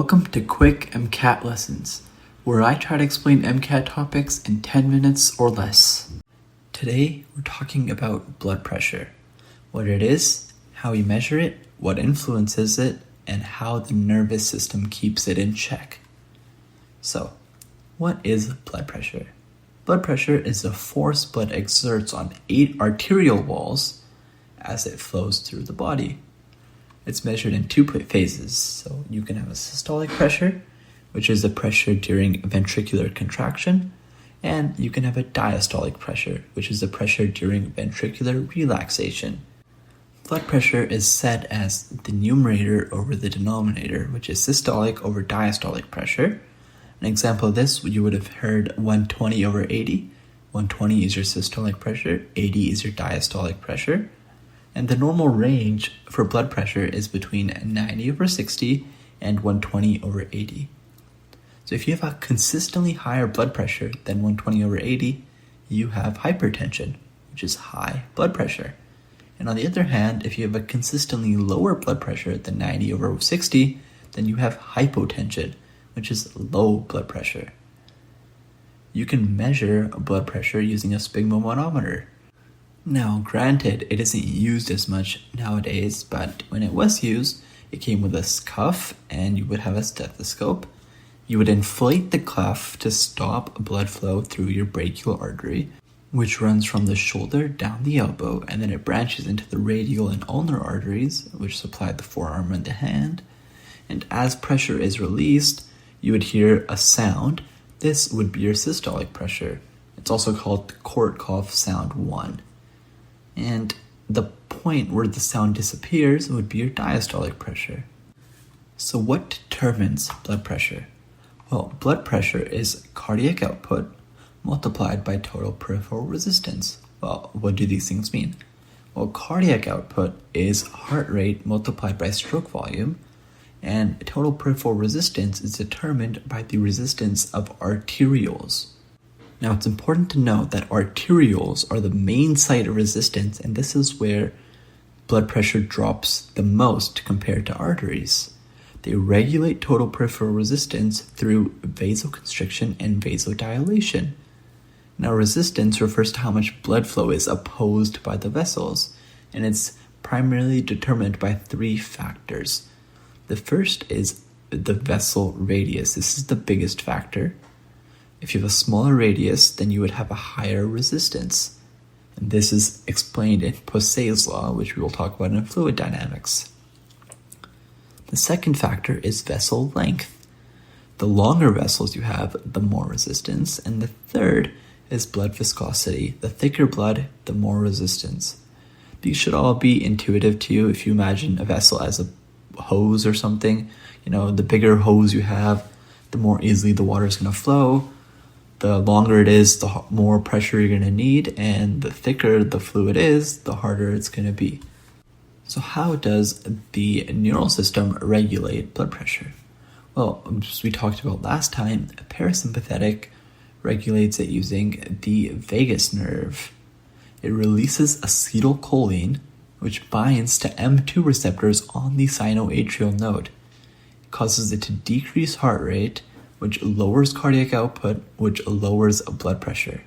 Welcome to Quick MCAT Lessons, where I try to explain MCAT topics in 10 minutes or less. Today, we're talking about blood pressure, what it is, how we measure it, what influences it, and how the nervous system keeps it in check. So, what is blood pressure? Blood pressure is the force blood exerts on 8 arterial walls as it flows through the body. It's measured in 2 phases, so you can have a systolic pressure, which is the pressure during ventricular contraction, and you can have a diastolic pressure, which is the pressure during ventricular relaxation. Blood pressure is set as the numerator over the denominator, which is systolic over diastolic pressure. An example of this, you would have heard 120 over 80. 120 is your systolic pressure, 80 is your diastolic pressure. And the normal range for blood pressure is between 90 over 60 and 120 over 80. So if you have a consistently higher blood pressure than 120 over 80, you have hypertension, which is high blood pressure. And on the other hand, if you have a consistently lower blood pressure than 90 over 60, then you have hypotension, which is low blood pressure. You can measure blood pressure using a sphygmomanometer. Now, granted, it isn't used as much nowadays, but when it was used, it came with a cuff and you would have a stethoscope. You would inflate the cuff to stop blood flow through your brachial artery, which runs from the shoulder down the elbow, and then it branches into the radial and ulnar arteries, which supply the forearm and the hand. And as pressure is released, you would hear a sound. This would be your systolic pressure. It's also called Korthoff sound 1. And the point where the sound disappears would be your diastolic pressure. So what determines blood pressure? Well, blood pressure is cardiac output multiplied by total peripheral resistance. Well, what do these things mean? Well, cardiac output is heart rate multiplied by stroke volume, and total peripheral resistance is determined by the resistance of arterioles. Now, it's important to note that arterioles are the main site of resistance, and this is where blood pressure drops the most compared to arteries. They regulate total peripheral resistance through vasoconstriction and vasodilation. Now, resistance refers to how much blood flow is opposed by the vessels, and it's primarily determined by 3 factors. The first is the vessel radius. This is the biggest factor. If you have a smaller radius, then you would have a higher resistance. And this is explained in Poiseuille's law, which we will talk about in fluid dynamics. The second factor is vessel length. The longer vessels you have, the more resistance. And the third is blood viscosity. The thicker blood, the more resistance. These should all be intuitive to you. If you imagine a vessel as a hose or something, the bigger hose you have, the more easily the water is going to flow. The longer it is, the more pressure you're going to need, and the thicker the fluid is, the harder it's going to be. So how does the neural system regulate blood pressure? Well, as we talked about last time, parasympathetic regulates it using the vagus nerve. It releases acetylcholine, which binds to M2 receptors on the sinoatrial node. It causes it to decrease heart rate, which lowers cardiac output, which lowers blood pressure.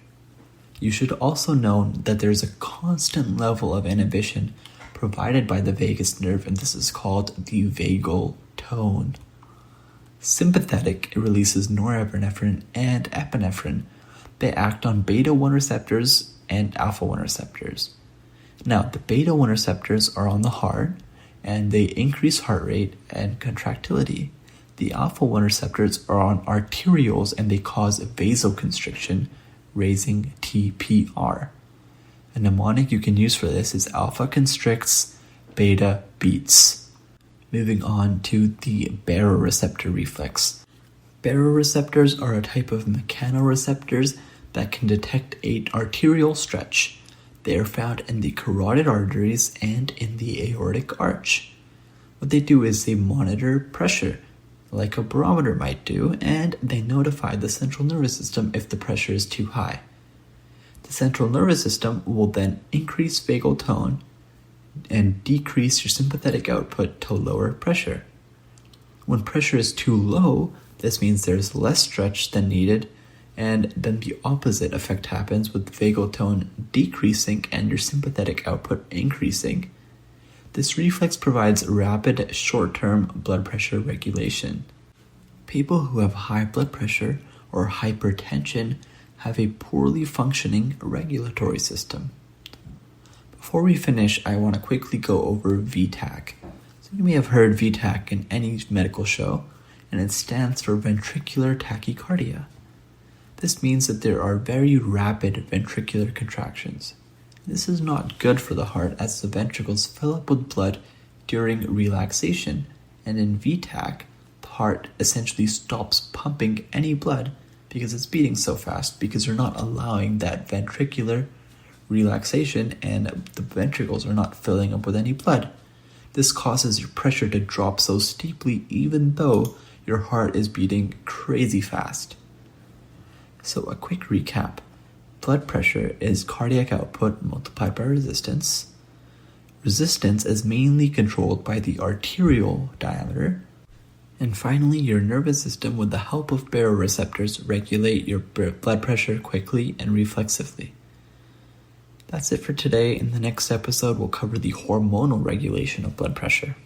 You should also know that there's a constant level of inhibition provided by the vagus nerve, and this is called the vagal tone. Sympathetic, it releases norepinephrine and epinephrine. They act on beta-1 receptors and alpha-1 receptors. Now, the beta-1 receptors are on the heart, and they increase heart rate and contractility. The alpha-1 receptors are on arterioles, and they cause vasoconstriction, raising TPR. A mnemonic you can use for this is alpha constricts, beta beats. Moving on to the baroreceptor reflex. Baroreceptors are a type of mechanoreceptors that can detect an arterial stretch. They are found in the carotid arteries and in the aortic arch. What they do is they monitor pressure, like a barometer might do, and they notify the central nervous system if the pressure is too high. The central nervous system will then increase vagal tone and decrease your sympathetic output to lower pressure. When pressure is too low, this means there's less stretch than needed, and then the opposite effect happens with vagal tone decreasing and your sympathetic output increasing. This reflex provides rapid short-term blood pressure regulation. People who have high blood pressure or hypertension have a poorly functioning regulatory system. Before we finish, I want to quickly go over VTAC. So you may have heard VTAC in any medical show, and it stands for ventricular tachycardia. This means that there are very rapid ventricular contractions. This is not good for the heart as the ventricles fill up with blood during relaxation, and in VTAC, the heart essentially stops pumping any blood because it's beating so fast because you're not allowing that ventricular relaxation and the ventricles are not filling up with any blood. This causes your pressure to drop so steeply even though your heart is beating crazy fast. So a quick recap. Blood pressure is cardiac output multiplied by resistance. Resistance is mainly controlled by the arterial diameter. And finally, your nervous system, with the help of baroreceptors, regulate your blood pressure quickly and reflexively. That's it for today. In the next episode, we'll cover the hormonal regulation of blood pressure.